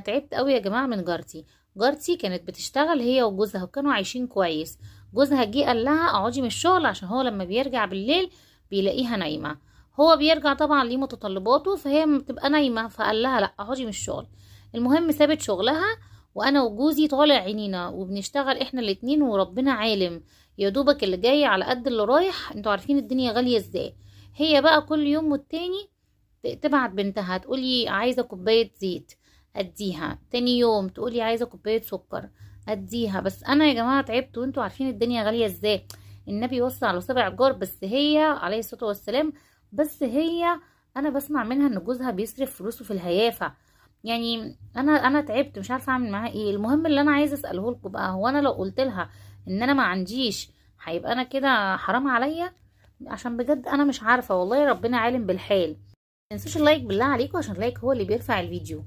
تعبت قوي يا جماعه من جارتي كانت بتشتغل هي وجوزها وكانوا عايشين كويس. جوزها جه قال لها اقعدي من الشغل عشان هو لما بيرجع بالليل بيلاقيها نايمه. هو بيرجع طبعا ليه متطلباته فهي بتبقى نايمه، فقال لها لا اقعدي من الشغل. المهم سابت شغلها، وانا وجوزي طالع عينينا وبنشتغل احنا الاتنين وربنا عالم. يا دوبك اللي جاي على قد اللي رايح، انتوا عارفين الدنيا غاليه ازاي. هي بقى كل يوم والتاني تبعت بنتها تقولي عايزة كوباية زيت اديها، تاني يوم تقولي عايزة كوباية سكر اديها. بس انا يا جماعة تعبت، وانتوا عارفين الدنيا غالية ازاي. النبي وصى على سبع جار، بس هي عليه الصلاة والسلام، بس هي انا بسمع منها ان جوزها بيصرف فلوسه في الهيافة. يعني انا تعبت مش عارفة اعمل معاها ايه. المهم اللي انا عايزة اسأله لكم بقى، هو انا لو قلت لها ان انا ما عنديش هيبقى انا كده حرام عليا؟ عشان بجد انا مش عارفة والله، ربنا عالم بالحال. متنسوش اللايك بالله عليكم، عشان اللايك هو اللي بيرفع الفيديو.